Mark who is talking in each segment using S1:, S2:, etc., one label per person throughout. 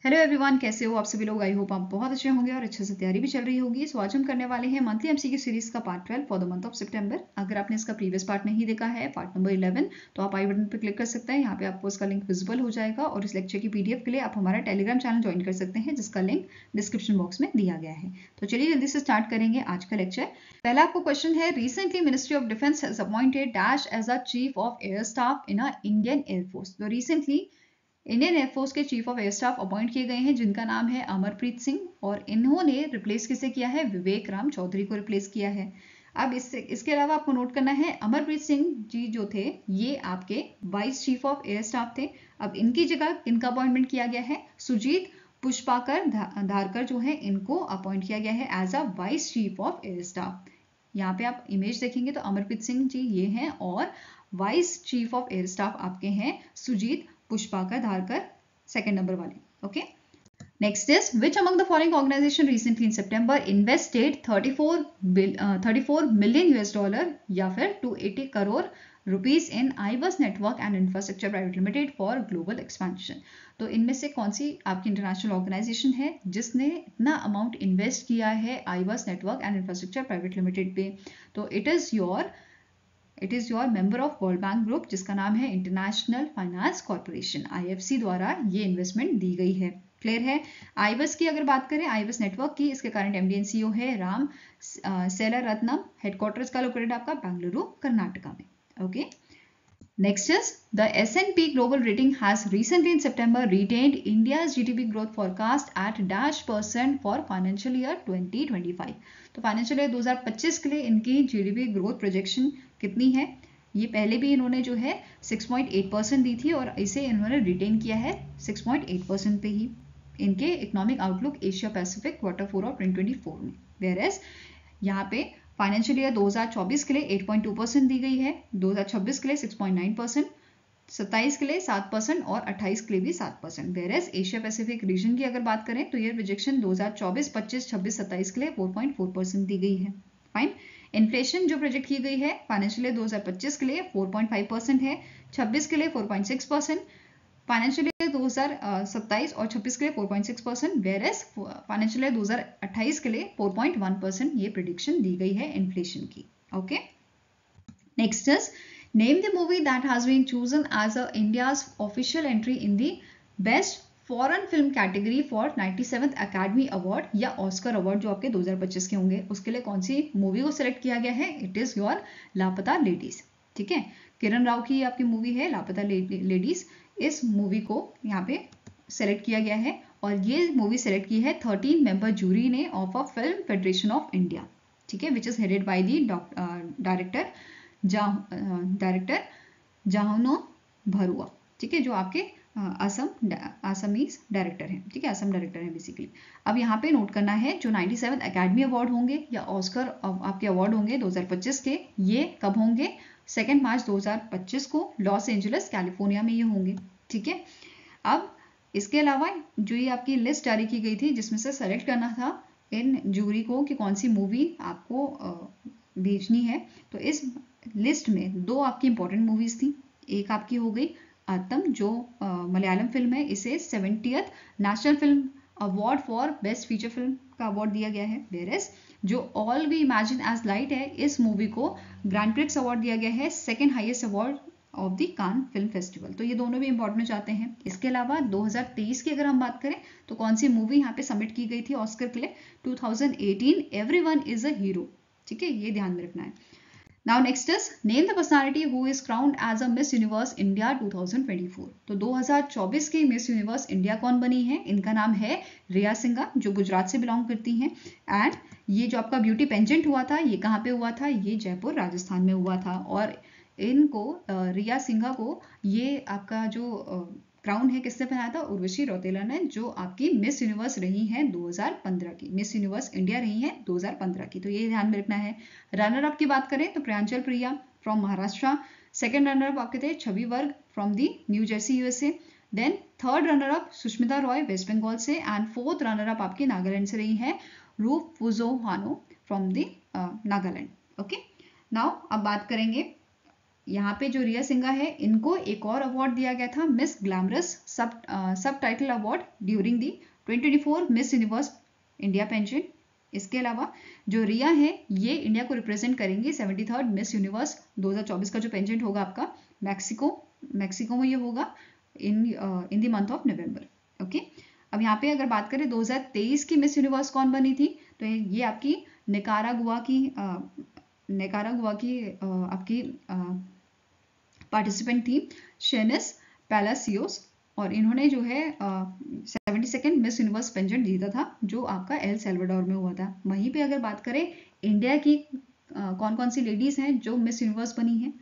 S1: Hello everyone, कैसे हो आप सभी लोग। आई होप आप बहुत अच्छे होंगे और अच्छे से तैयारी भी चल रही होगी। सो आज हम करने वाले हैं मंथली एमसीक्यू सीरीज का part 12 for the month of September. अगर आपने इसका प्रीवियस पार्ट नहीं देखा है, पार्ट नंबर 11, तो आप आई बटन पर क्लिक कर सकते हैं। यहाँ पे आपको इसका लिंक विजिबल हो जाएगा और इस लेक्चर की पीडीएफ के लिए आप हमारा टेलीग्राम चैनल ज्वाइन कर सकते हैं, जिसका लिंक डिस्क्रिप्शन बॉक्स में दिया गया है। तो चलिए जल्दी से स्टार्ट करेंगे आज का लेक्चर। पहला आपको क्वेश्चन है, recently ministry of defence has appointed dash as a chief of air staff in a Indian air force. तो रिसेंटली इंडियन एयरफोर्स के chief of air staff appoint किए गए हैं, जिनका नाम है अमरप्रीत सिंह, और इन्होंने रिप्लेस किसे किया है, विवेक राम चौधरी को रिप्लेस किया है। अब इसके अलावा आपको नोट करना है, अमरप्रीत सिंह जी जो थे ये आपके vice chief of air staff थे। अब इनकी जगह इनका अपॉइंटमेंट किया गया है सुजीत पुष्पाकर धारकर जो है, इनको अपॉइंट किया गया है as a vice chief of air staff. यहाँ पे आप इमेज देखेंगे तो अमरप्रीत सिंह जी ये हैं और vice chief of air staff आपके हैं सुजीत पुष्पाकर धारकर, सेकंड नंबर वाले। Okay, next is which among the following organisation recently in September invested 34 million US dollar या फिर 280 crore rupees in IBus network and infrastructure private limited for global expansion. तो इनमें से कौन सी आपकी इंटरनेशनल ऑर्गेनाइजेशन है जिसने इतना अमाउंट इन्वेस्ट किया है IBus network and infrastructure private limited पे? तो it is your member of World Bank group, जिसका नाम है इंटरनेशनल फाइनेंस कॉर्पोरेशन, आईएफसी द्वारा ये इन्वेस्टमेंट दी गई है। क्लियर है। आईबस की अगर बात करें, आईबस नेटवर्क की, इसके करंट एमडी एंड सीईओ है राम सेलारत्नम। हेडक्वार्टर्स का लोकेटेड आपका बेंगलुरु कर्नाटका में। Okay, next is the S&P Global Rating has recently in September retained India's GDP growth forecast at -% for financial year 2025। तो फाइनेंशियल ईयर 2025 के लिए इनकी जीडीपी ग्रोथ प्रोजेक्शन कितनी है? ये पहले भी इन्होंने जो है 6.8% दी थी और इसे इन्होंने रिटेन किया है 6.8% पे ही। इनके economic outlook Asia Pacific Q4 of 2024 में, वेयरएज यहाँ पे फाइनेंशियल ईयर 2024 के लिए 8.2% दी गई है, 2026 के लिए 6.9%, 27 के लिए 7% और 28 के लिए भी 7%। वेयरएज एशिया पैसिफिक रीजन की अगर बात करें तो ये प्रोजेक्शन 2024, 25, 26, 27 के लिए 4.4% दी गई है। फाइन। इन्फ्लेशन जो प्रोजेक्ट की गई है फाइनेंशियल ईयर 2025 के लिए 4.5% है, 26 के लिए 4.6%, फाइनेंशियल ईयर 2027 और 26 के लिए 4.6%, वेयरएज फाइनेंशियल ईयर 2028 के लिए 4.1% ये प्रेडिक्शन दी गई है इन्फ्लेशन की। Okay, next is name the movie that has been chosen as a India's official entry in the best foreign film category for 97th academy award या ऑस्कर अवार्ड जो आपके 2025 के होंगे, उसके लिए कौन सी मूवी को सिलेक्ट किया गया है? इट इज योर लापता लेडीज। ठीक है, किरण राव की आपकी मूवी है लापता लेडीज। इस मूवी को यहाँ पे सेलेक्ट किया गया है और ये मूवी सेलेक्ट की है 13 मेंबर जूरी ने of a film federation of India. ठीक है, which is headed by the director Jahnu Barua. ठीक है, जो आपके आसामीज डायरेक्टर हैं। ठीक है, असम डायरेक्टर हैं बेसिकली। अब यहाँ पे नोट करना है, जो 97th अकेडमी अवार्ड होंगे या ऑस्कर आपके अवार्ड होंगे 2025 के, ये कब होंगे? 2 मार्च 2025 को लॉस एंजलिस कैलिफोर्निया में ये होंगे। ठीक है, अब इसके अलावा जो ये आपकी लिस्ट जारी की गई थी जिसमें से सेलेक्ट करना था इन जूरी को कि कौन सी मूवी आपको भेजनी है, तो इस लिस्ट में 2 आपकी इंपॉर्टेंट मूवीज थी। एक आपकी हो गई आतम, जो मलयालम फिल्म है, इसे 70th national film award for best feature film का अवार्ड दिया गया है। वेयरएज जो all we imagine as light है, इस मूवी को ग्रैंड प्रिक्स अवार्ड दिया गया है, second highest award of the Cannes film festival. तो ये दोनों भी इंपॉर्टेंट हो जाते हैं। इसके अलावा 2023 की अगर हम बात करें तो कौन सी मूवी यहाँ पे सबमिट की गई थी ऑस्कर के लिए? 2018 एवरीवन इज अ हीरो। ठीक है, ये ध्यान में रखना है। Now next is name the personality who is crowned as a Miss Universe India 2024। तो 2024 की मिस यूनिवर्स इंडिया कौन बनी है? इनका नाम है रिया सिंघा, जो गुजरात से बिलोंग करती हैं। एंड ये जो आपका ब्यूटी पेंजेंट हुआ था, ये कहाँ पे हुआ था? ये जयपुर राजस्थान में हुआ था। और इनको रिया सिंघा को ये आपका जो क्राउन है किसने पहनाया था? उर्वशी रौतेला ने, जो आपकी मिस यूनिवर्स रही हैं 2015 की, मिस यूनिवर्स इंडिया रही हैं 2015 की। तो ये ध्यान में रखना है। रनर अप की बात करें तो Priyanchal Priya from Maharashtra, second runner up आपके थे Chhavi Verg from the New Jersey USA, then third runner up Sushmita Roy West Bengal से, एंड फोर्थ रनर अप आपकी नागालैंड से रही है रूप फुजो हानो from the Nagaland. Okay, now अब बात करेंगे यहाँ पे जो रिया सिंघा है इनको एक और अवार्ड दिया गया था, मिस ग्लैमरस सब title award during the 2024 miss universe India pension. इसके अलावा जो रिया है ये इंडिया को रिप्रेजेंट करेंगी 73rd मिस यूनिवर्स 2024 का जो पेंजेंट होगा आपका मैक्सिको में ये होगा in the month of November. Okay, अब यहाँ पे अगर बात करें 2023 की मिस यूनिवर्स कौन बनी थी, तो ये आपकी निकारागुआ की आपकी पार्टिसिपेंट थी शेनिस पैलासियोस, और इन्होंने जो है 72nd मिस यूनिवर्स पेंजेंट जीता था जो आपका एल सैल्वाडोर में हुआ था। वहीं पे अगर बात करें इंडिया की कौन कौन सी लेडीज हैं जो मिस यूनिवर्स बनी हैं,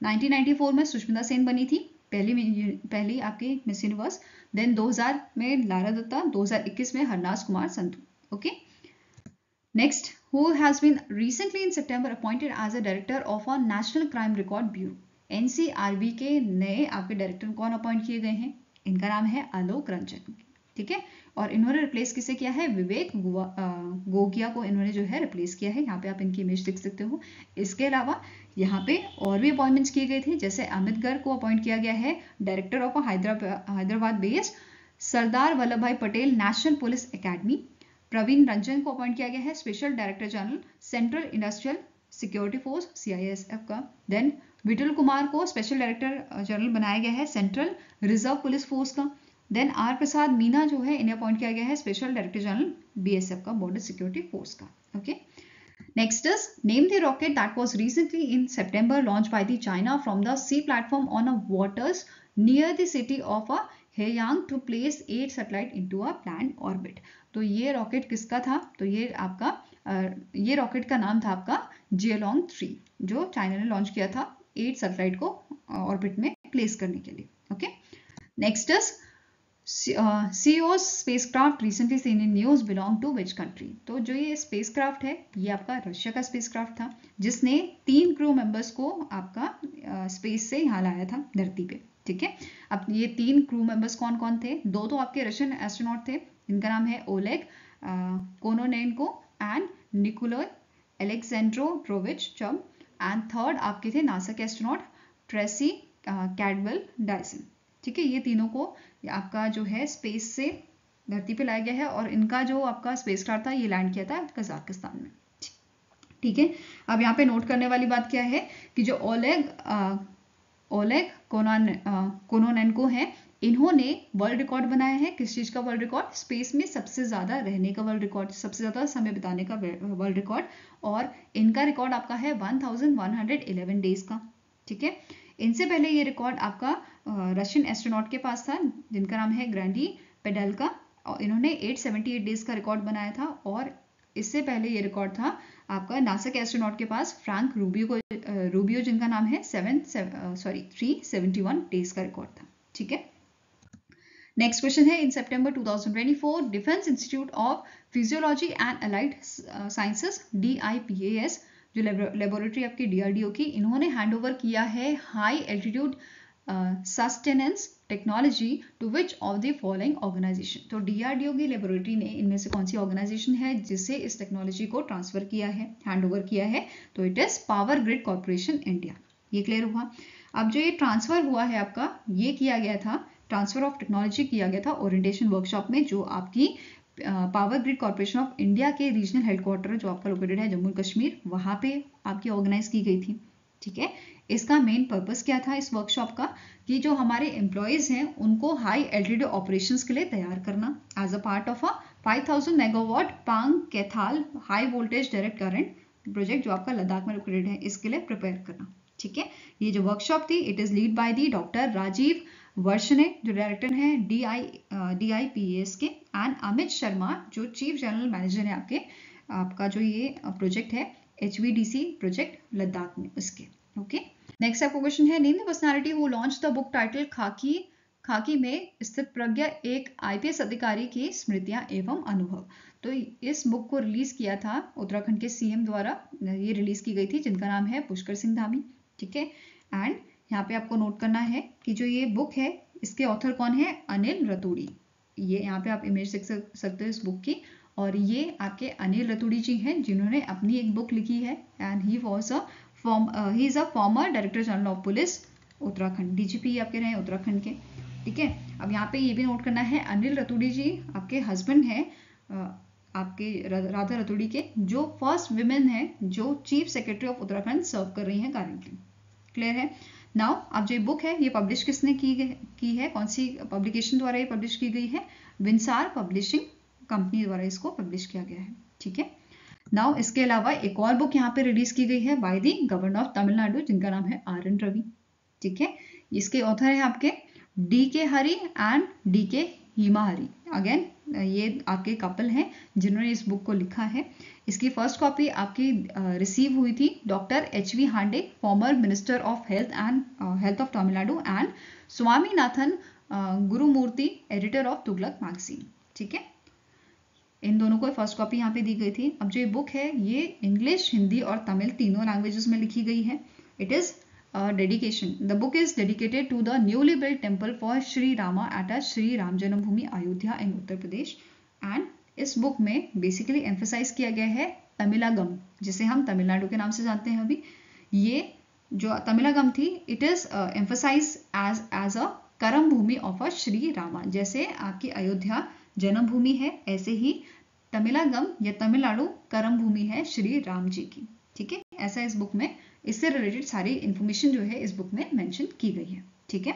S1: 1994 में सुष्मिता सेन बनी थी पहली आपकी मिस यूनिवर्स। देन 2000 में लारा दत्ता, 2021 में Harnaaz Kumar Sandhu. Okay, next, who has been recently in September appointed as a director of a National Crime Record Bureau? NCRB के नए आपके डायरेक्टर कौन अपॉइंट किए गए हैं? इनका नाम है आलोक रंजन। ठीक है, और इन्होंने रिप्लेस किसे किया है? विवेक गोगिया को इन्होंने जो है रिप्लेस किया है। यहाँ पे आप इनकी इमेज देख सकते हो। इसके अलावा यहाँ पे और भी अपॉइंटमेंट्स किए गए थे, जैसे अमित गर्ग को अपॉइंट किया गया है director of Hyderabad based Sardar Vallabhbhai Patel national police academy. Praveen Ranjan को अपॉइंट किया गया है special director general central industrial security force CISF का। देन विठल कुमार को स्पेशल डायरेक्टर जनरल बनाया गया है सेंट्रल रिजर्व पुलिस फोर्स का। देन आर प्रसाद मीना जो है इन्हें अपॉइंट किया गया है स्पेशल डायरेक्टर जनरल BSF का, बॉर्डर सिक्योरिटी फोर्स का। Okay, next is name the rocket that was recently in September launched by the China from the sea platform on a waters near the city of a Heyang to place 8 satellite into a planned orbit। तो ये rocket किसका था? तो ये rocket का नाम था आपका Jialong 3 जो चाइना ने लॉन्च किया था 8 सैटेलाइट को ऑर्बिट में प्लेस करने के लिए। Okay, next is CEO's spacecraft recently seen in news belong to which country? तो जो ये स्पेसक्राफ्ट है ये आपका रशिया का स्पेसक्राफ्ट था जिसने 3 क्रू मेंबर्स को आपका स्पेस से यहाँ लाया था धरती पे। ठीक है, अब ये 3 क्रू मेंबर्स कौन कौन थे? 2 तो आपके रशियन एस्ट्रोनॉट थे, इनका नाम है Oleg Kononenko and Nikolai Alexandrovich Chub, and third आपके थे नासा के एस्ट्रोनॉट ट्रेसी कैडवेल डायसन। ठीक है, ये तीनों को आपका जो है स्पेस से धरती पे लाया गया है और इनका जो आपका स्पेसक्राफ्ट था ये लैंड किया था कजाकिस्तान में। ठीक है, अब यहाँ पे नोट करने वाली बात क्या है कि जो ओलेग कोनोनेंको है इन्होंने वर्ल्ड रिकॉर्ड बनाया है। किस चीज का वर्ल्ड रिकॉर्ड? स्पेस में सबसे ज्यादा रहने का वर्ल्ड रिकॉर्ड, सबसे ज्यादा समय बिताने का वर्ल्ड रिकॉर्ड, और इनका रिकॉर्ड आपका है 1111 डेज का। ठीक है, इनसे पहले ये रिकॉर्ड आपका रशियन एस्ट्रोनॉट के पास था जिनका नाम है ग्रैंडी पेडल्का, और इन्होंने 878 डेज का रिकॉर्ड बनाया था। और इससे पहले ये रिकॉर्ड था आपका नासा के एस्ट्रोनॉट के पास फ्रैंक रूबियो जिनका नाम है 371 डेज का रिकॉर्ड था। ठीक है, नेक्स्ट क्वेश्चन है in September 2024 defence institute of physiology and allied sciences DIPAS जो लेबोरेटरी आपकी DRDO की, इन्होंने हैंडओवर किया है high altitude sustenance technology to which of the following organisation. तो DRDO की लेबोरेटरी ने इनमें से कौन सी ऑर्गेनाइजेशन है जिसे इस टेक्नोलॉजी को ट्रांसफर किया है, हैंडओवर किया है? तो it is power grid corporation India. ये क्लियर हुआ। अब जो ये ट्रांसफर हुआ है आपका, ये किया गया था, ट्रांसफर ऑफ टेक्नोलॉजी किया गया था ओरिएंटेशन वर्कशॉप में जो आपकी power grid corporation of India के रीजनल हेडक्वार्टर जो आपका लोकेटेड है जम्मू कश्मीर, वहां पे आपकी ऑर्गेनाइज की गई थी। ठीक है, इसका मेन पर्पस क्या था इस वर्कशॉप का कि जो हमारे एम्प्लॉयज हैं उनको हाई एल्टीट्यूड ऑपरेशंस के लिए तैयार करना as a part of a 5000 megawatt Pang Kaithal high voltage direct current project जो आपका लद्दाख में लोकेटेड है, इसके लिए प्रिपेयर करना। ठीक है, ये जो वर्कशॉप थी it is lead by the doctor Rajeev Varshney जो डायरेक्टर हैं DIPAS के, एंड अमित शर्मा जो चीफ जनरल मैनेजर है आपका जो ये प्रोजेक्ट है HVDC प्रोजेक्ट लद्दाख में उसके। ओके, नेक्स्ट आपका क्वेश्चन है name the personality who launch the book title खाकी में स्थित प्रज्ञा एक IPS अधिकारी की स्मृतियां एवं अनुभव। तो इस बुक को रिलीज किया था उत्तराखंड के CM द्वारा, ये रिलीज की गई थी जिनका नाम है पुष्कर सिंह धामी। ठीक है, एंड यहाँ पे आपको नोट करना है कि जो ये बुक है इसके ऑथर कौन है? अनिल रतूड़ी। ये यहाँ पे आप इमेज देख सकते हो इस बुक की, और ये आपके अनिल रतूड़ी जी हैं जिन्होंने अपनी एक बुक लिखी है and he was a he is a former director general of police Uttarakhand, DGP आपके रहे उत्तराखंड के। ठीक है, अब यहाँ पे ये भी नोट करना है, अनिल रतूड़ी जी आपके हस्बैंड हैं आपके राधा रतूड़ी के, जो फर्स्ट विमेन है जो चीफ सेक्रेटरी ऑफ उत्तराखंड सर्व कर रही हैं करेंटली। क्लियर है। नाउ अब जो बुक है ये पब्लिश किसने की है, कौन सी पब्लिकेशन द्वारा ये पब्लिश की गई है, विंसार पब्लिशिंग कंपनी द्वारा इसको पब्लिश किया गया है। ठीक है, नाउ इसके अलावा एक और बुक यहाँ पे रिलीज की गई है by the governor of Tamil Nadu, जिनका नाम है आर एन रवि। ठीक है, इसके ऑथर है आपके डी के हरी एंड डी के हीमा हरी। अगेन ये आपके कपल हैं जिन्होंने इस बुक को लिखा है। इसकी फर्स्ट कॉपी आपकी रिसीव हुई थी doctor H we Hande, former minister of health of Tamil Nadu, and Swaminathan Gurumurthy, editor of Tughlaq magazine. ठीक है, इन दोनों को फर्स्ट कॉपी यहाँ पे दी गई थी। अब जो ये बुक है ये इंग्लिश, हिंदी और तमिल तीनों लैंग्वेजेस में लिखी गई है। It is dedication, the book is dedicated to the newly built temple for Shri Rama at Shri Ram Janmabhoomi Ayodhya in Uttar Pradesh. And इस बुक में बेसिकली एम्फेसाइज किया गया है तमिलागम, जिसे हम तमिलनाडु के नाम से जानते हैं अभी। ये जो तमिलागम थी it is emphasise as a Karmabhoomi of a Shri Rama. जैसे आपकी अयोध्या जन्मभूमि है, ऐसे ही तमिलागम या तमिलनाडु कर्म भूमि है श्री राम जी की। ठीक है, ऐसा इस बुक में, इससे रिलेटेड सारी इंफॉर्मेशन जो है इस बुक में मेंशन की गई है। ठीक है,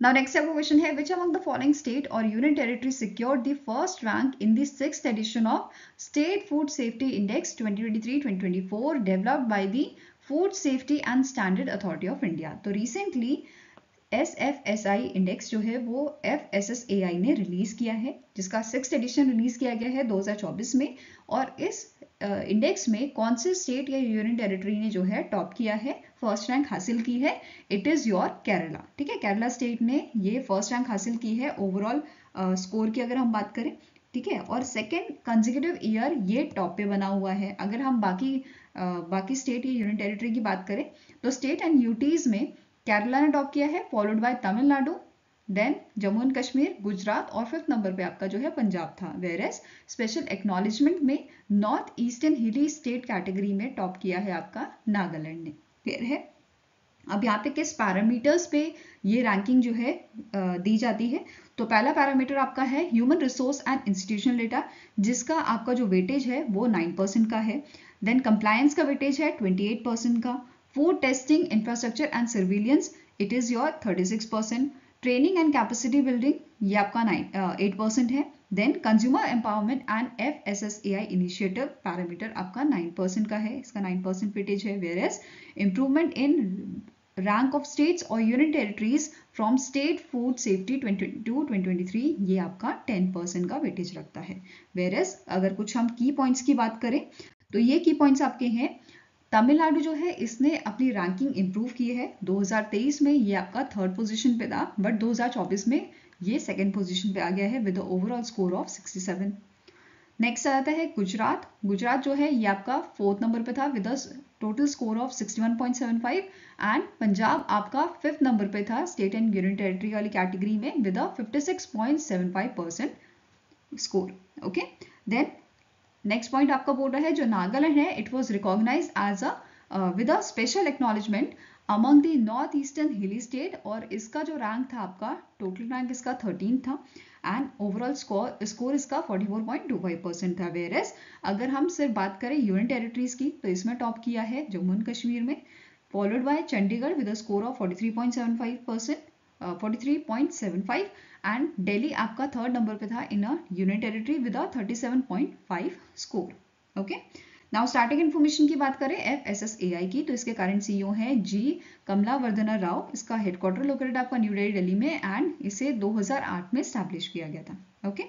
S1: नाउ नेक्स्ट आपका क्वेश्चन है, which among the following state और union territory secured the first rank in the 6th edition of state food safety index 2023-2024 developed by the food safety and standard authority of India. तो recently SFSI index जो है वो FSSAI ने release किया है, जिसका 6th addition release किया गया है 2024 में। और इस इंडेक्स में कौन से स्टेट या यूनियन टेरिटरी ने जो है टॉप किया है, फर्स्ट रैंक हासिल की है, इट इज योर केरला। ठीक है, केरला स्टेट ने ये फर्स्ट रैंक हासिल की है ओवरऑल स्कोर की अगर हम बात करें। ठीक है, और सेकेंड कंसेक्यूटिव ईयर ये टॉप पे बना हुआ है। अगर हम बाकी स्टेट या यूनियन टेरिटरी की बात करें तो स्टेट एंड यूटीज में केरला ने टॉप किया है, followed by Tamil Nadu, then Jammu and Kashmir, Gujarat, और 5th नंबर पे आपका जो है पंजाब था। वेयरएज स्पेशल एक्नॉलेजमेंट में north eastern hilly state category में टॉप किया है आपका नागालैंड ने। क्लियर है। अब यहाँ पे किस पैरामीटर्स पे ये रैंकिंग जो है दी जाती है, तो पहला पैरामीटर आपका है human resource and institutional data, जिसका आपका जो वेटेज है वो 9% का है। देन कंप्लायंस का वेटेज है 28% का। Food testing infrastructure and surveillance it is your 36%। Training and capacity building ये आपका 8% है। Then consumer empowerment and FSSAI initiative parameter आपका 9% का है, इसका 9% वेटेज है। Whereas improvement in rank of states और union territories from state food safety 2022-2023 ये आपका 10% का वेटेज रखता है। वेयरएज अगर कुछ हम की पॉइंट्स की बात करें तो ये की पॉइंट्स आपके हैं, तमिलनाडु जो है इसने अपनी रैंकिंग इंप्रूव की है। 2023 में ये आपका 3rd पोजीशन पे था, बट 2024 में ये 2nd पोजीशन पे आ गया है with overall score of 67। Next आता है गुजरात। गुजरात जो है ये आपका 4th नंबर पे था with total score of 61.75। And Punjab आपका 5th नंबर पे था स्टेट एंड यूनियन टेरिटरी वाली कैटेगरी में विद 56.75% score. Okay, then next point आपका बोल रहा है जो नागालैंड है, it was recognise as with a special acknowledgement among the north eastern hilly state, और इसका जो रैंक था आपका, टोटल रैंक इसका 13 था एंड ओवरऑल स्कोर इसका 44.25% था। वेयरएज अगर हम सिर्फ बात करें यूनियन टेरिटरीज की तो इसमें टॉप किया है जम्मू एंड कश्मीर में, followed by Chandigarh with a score of 43.75 and Delhi आपका 3rd नंबर पे था in a union territory with 37.5 score. Okay, now starting information की बात करें FSSAI की, तो इसके करंट CEO हैं जी कमलावर्धना राव। इसका हेडक्वार्टर लोकेटेड आपका न्यू दिल्ली में एंड इसे 2008 में स्टैब्लिश किया गया था। Okay,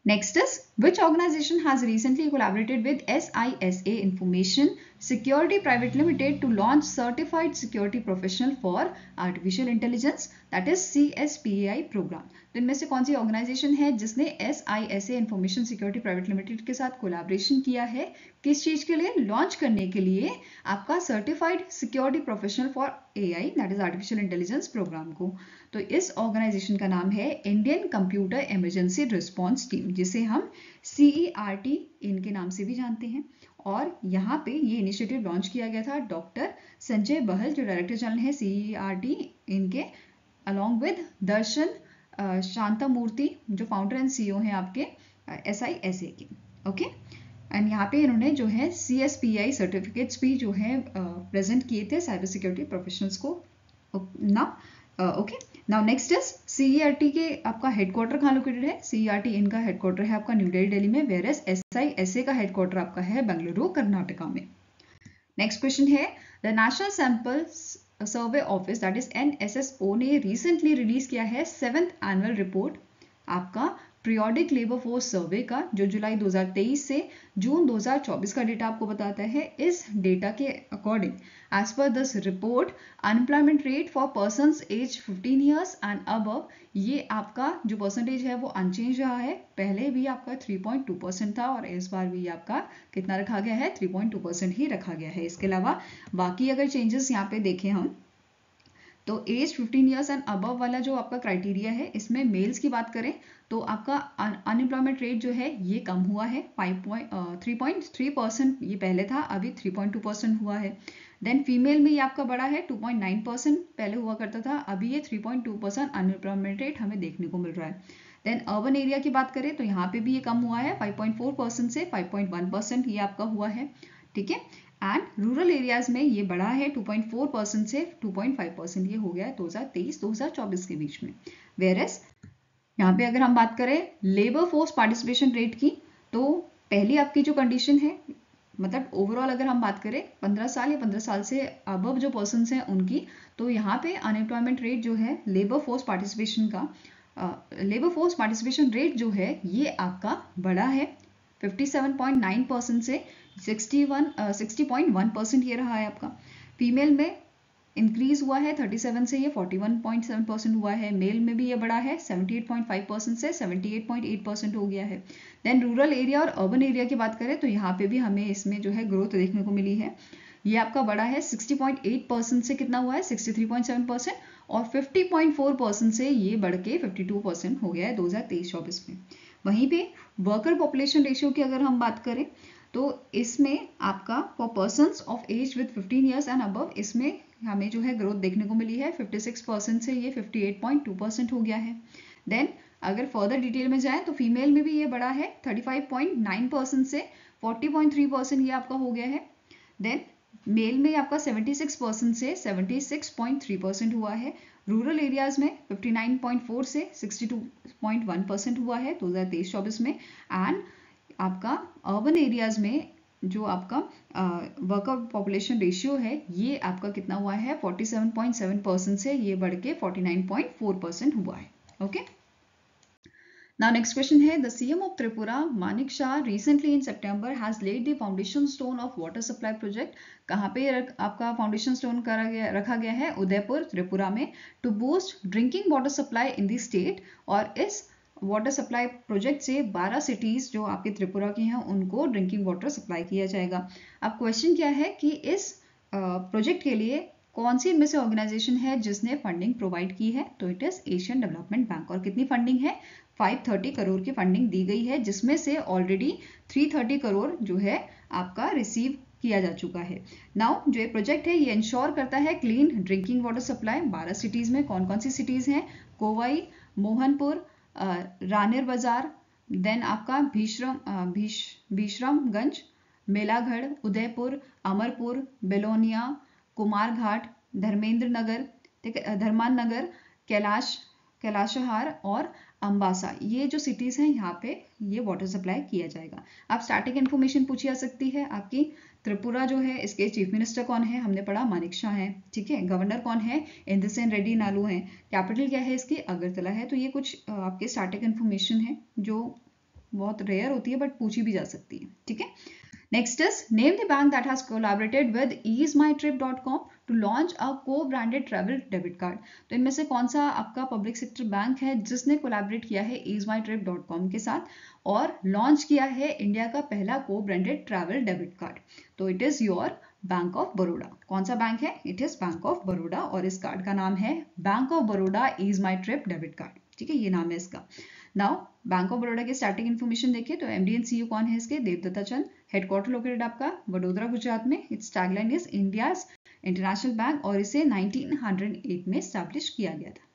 S1: next is which organization has recently collaborated with SISA Information Security Private Limited to launch Certified Security Professional for Artificial Intelligence, that is CSPAI program। तो इनमें से कौन सी ऑर्गेनाइजेशन है जिसने SISA Information Security Private Limited के साथ collaboration किया है, किस चीज के लिए, लॉन्च करने के लिए आपका certified security professional for AI that is artificial intelligence programme को। तो इस ऑर्गेनाइजेशन का नाम है Indian computer emergency response team, जिसे हम CERT इनके नाम से भी जानते हैं। और यहाँ पे ये इनिशिएटिव लॉन्च किया गया था डॉक्टर संजय बहल जो डायरेक्टर जनरल है CERT इनके, अलॉन्ग विद दर्शन शांतामूर्ति जो फाउंडर एंड CEO हैं आपके SISA के। ओके, एंड यहाँ पे इन्होंने जो है CSPI सर्टिफिकेट्स भी जो है प्रेजेंट किए थे साइबर सिक्योरिटी प्रोफेशनल्स को। Now okay, now next is CERT के आपका हेडक्वार्टर कहाँ लोकेटेड है? CERT इनका हेडक्वार्टर है आपका न्यू दिल्ली में, वेयर एज SISA का हेडक्वार्टर आपका है बेंगलुरु कर्नाटका में। नेक्स्ट क्वेश्चन है, the national sample survey office that is NSSO ने रिसेंटली रिलीज किया है 7th एनुअल रिपोर्ट आपका पीरियोडिक लेबर फोर्स सर्वे का, जो जुलाई 2023 से जून 2024 का डेटा आपको बताता है। इस डेटा के according as per this report unemployment rate for persons age 15 years and above, ये आपका जो परसेंटेज है वो अनचेंज रहा है। पहले भी आपका 3.2% था और इस बार भी आपका कितना रखा गया है? 3.2% ही रखा गया है। इसके अलावा बाकी अगर चेंजेस यहाँ पे देखें हम तो एज 15 ईयर्स एंड अबव वाला जो आपका क्राइटेरिया है, इसमें मेल्स की बात करें तो आपका अनएम्प्लॉयमेंट रेट जो है ये कम हुआ है 3.3%, ये पहले था, अभी 3.2% हुआ है। देन फीमेल में ये आपका बढ़ा है 2.9%, पहले हुआ करता था, अभी ये 3.2% अनएम्प्लॉयमेंट रेट हमें देखने को मिल रहा है। देन अर्बन एरिया की बात करें तो यहाँ पे भी ये कम हुआ है 5.4% से 5.1% ये आपका हुआ है, ठीक है। एंड रूरल एरियाज में ये बढ़ा है 2.4% से 2.5%, ये हो गया है 2023-2024 के बीच में। वेयरएस यहाँ पे अगर हम बात करें लेबर फोर्स पार्टिसिपेशन रेट की, तो पहली आपकी जो कंडीशन है, मतलब ओवरऑल अगर हम बात करें 15 साल या 15 साल से अबव जो पर्सन्स हैं उनकी, तो यहाँ पे अनएम्प्लॉयमेंट रेट जो है लेबर फोर्स पार्टिसिपेशन का, लेबर फोर्स पार्टिसिपेशन रेट जो है ये आपका बढ़ा है 57.9% से 60.1% ये रहा है आपका। फीमेल में इंक्रीज हुआ है 37 से ये 41.7% हुआ है। मेल में भी ये बढ़ा है 78.5% से 78.8% हो गया है। देन रूरल एरिया और अर्बन एरिया की बात करें तो यहाँ पे भी हमें इसमें जो है ग्रोथ देखने को मिली है। ये आपका बढ़ा है 60.8% से कितना हुआ है 63.7%, और 50.4% से ये बढ़ के 52% हो गया है 2023-24 में। वहीं पे वर्कर पॉपुलेशन रेशियो की अगर हम बात करें तो इसमें आपका for persons of age with 15 years and above, इसमें हमें जो है ग्रोथ देखने को मिली है 56% से ये 58.2% हो गया है। देन अगर फर्दर डिटेल में जाए तो फीमेल में भी ये बढ़ा है 35.9% से 40.3% ये आपका हो गया है। देन मेल में आपका 76% से 76.3% हुआ है। रूरल एरियाज में 59.4 से 62.1% हुआ है 2023-24 में। एंड आपका अर्बन एरियाज में जो आपका वर्कर पॉपुलेशन रेशियो है ये आपका कितना हुआ है 47.7% से ये बढ़ के 49.4% हुआ है। ओके, now next question है, the CM of Tripura Manik Shah recently in September has laid the foundation stone of water supply project। कहाँ पे आपका फाउंडेशन स्टोन रखा गया है? उदयपुर त्रिपुरा में, to boost drinking water supply in the state. और इस वाटर सप्लाई प्रोजेक्ट से 12 सिटीज जो आपके त्रिपुरा की हैं उनको ड्रिंकिंग वाटर सप्लाई किया जाएगा। अब क्वेश्चन क्या है कि इस प्रोजेक्ट के लिए कौन सी इनमें से ऑर्गेनाइजेशन है जिसने फंडिंग प्रोवाइड की है? तो it is Asian development bank. और कितनी फंडिंग है? 530 करोड़ की फंडिंग दी गई है, जिसमें से ऑलरेडी 330 करोड़ जो है आपका रिसीव किया जा चुका है। नाउ जो ये प्रोजेक्ट है ये इंश्योर करता है clean drinking water supply 12 cities में। कौन कौन सी सिटीज हैं? कोवई, मोहनपुर, रानेर बाजार, देन आपका भीश्रमगंज, मेलागढ़, उदयपुर, अमरपुर, बेलोनिया, कुमारघाट, धर्मेंद्र नगर, ठीक है, धर्मान नगर, कैलाशहार और अम्बासा, ये जो सिटीज हैं यहाँ पे ये वाटर सप्लाई किया जाएगा। अब स्टैटिक इन्फॉर्मेशन पूछी जा सकती है आपकी। त्रिपुरा जो है इसके चीफ मिनिस्टर कौन है? हमने पढ़ा मानिक शाह है, ठीक है। गवर्नर कौन है? इंद्रसेन रेड्डी नालू है। कैपिटल क्या है इसकी? अगरतला है। तो ये कुछ आपके स्टैटिक इन्फॉर्मेशन है जो बहुत रेयर होती है बट पूछी भी जा सकती है, ठीक है। Next is name the bank that has collaborated with easemytrip.com to launch a co-branded travel debit card। तो इनमें से कौन सा आपका पब्लिक सेक्टर बैंक है जिसने कोलैबोरेट किया है easemytrip.com के साथ और लॉन्च किया है इंडिया का पहला co-branded travel debit card? तो it is your bank of Baroda. कौन सा बैंक है? It is bank of Baroda और इस कार्ड का नाम है bank of Baroda easy my trip debit card, ठीक है, ये नाम है इसका। नाउ बैंक ऑफ बड़ौदा की स्टार्टिंग इन्फॉर्मेशन देखें तो एमडी एंड सीईओ कौन है इसके, देवदत्ता चंद। हेडक्वार्टर लोकेटेड आपका वडोदरा गुजरात में। It's tagline is India's international bank और इसे 1908 में स्टैब्लिश किया गया था।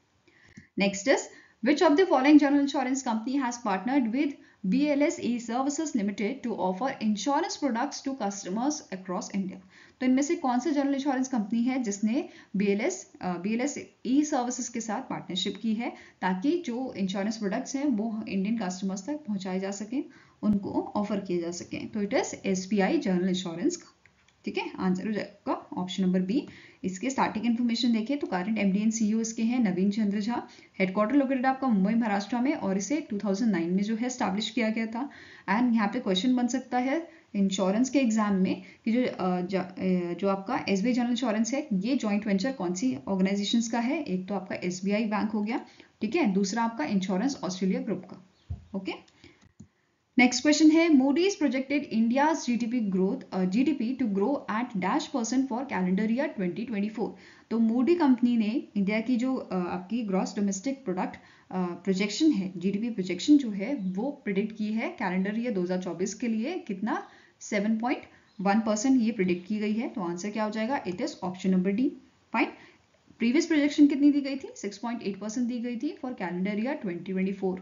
S1: Next is which of the following general insurance company has partnered with BLS E-Services Limited to offer insurance products to customers across India? तो इनमें से कौन सा जनरल इंश्योरेंस कंपनी है जिसने BLS E-Services के साथ पार्टनरशिप की है ताकि जो इंश्योरेंस प्रोडक्ट्स हैं वो इंडियन कस्टमर्स तक पहुंचाए जा सकें, उनको ऑफर किए जा सकें? तो it is SBI general insurance. ठीक है, आंसर हो जाएगा ऑप्शन नंबर बी। इसके स्टार्टिंग इन्फॉर्मेशन देखें तो करंट एमडी एंड सीईओ इसके हैं नवीन चंद्र झा। हेडक्वार्टर लोकेटेड आपका मुंबई महाराष्ट्र में और इसे 2009 में जो है स्टैब्लिश किया गया था। एंड यहाँ पे क्वेश्चन बन सकता है इंश्योरेंस के एग्जाम में कि जो आपका SBI जनरल इंश्योरेंस है ये जॉइंट वेंचर कौन सी ऑर्गेनाइजेशंस का है? एक तो आपका SBI बैंक हो गया, ठीक है, दूसरा आपका इंश्योरेंस ऑस्ट्रेलिया ग्रुप का। ओके, नेक्स्ट क्वेश्चन है Moody's projected India's GDP to grow at -% for calendar year 2024। तो मूडी कंपनी ने इंडिया की जो आपकी ग्रॉस डोमेस्टिक प्रोडक्ट प्रोजेक्शन है, GDP प्रोजेक्शन जो है वो प्रिडिक्ट की है कैलेंडर ईयर 2024 के लिए कितना, 7.1% ये प्रिडिक्ट की गई है। तो आंसर क्या हो जाएगा? It is option number D. Fine. Previous projection कितनी दी गई थी? 6.8% दी गई थी फॉर कैलेंडर ईयर 2024,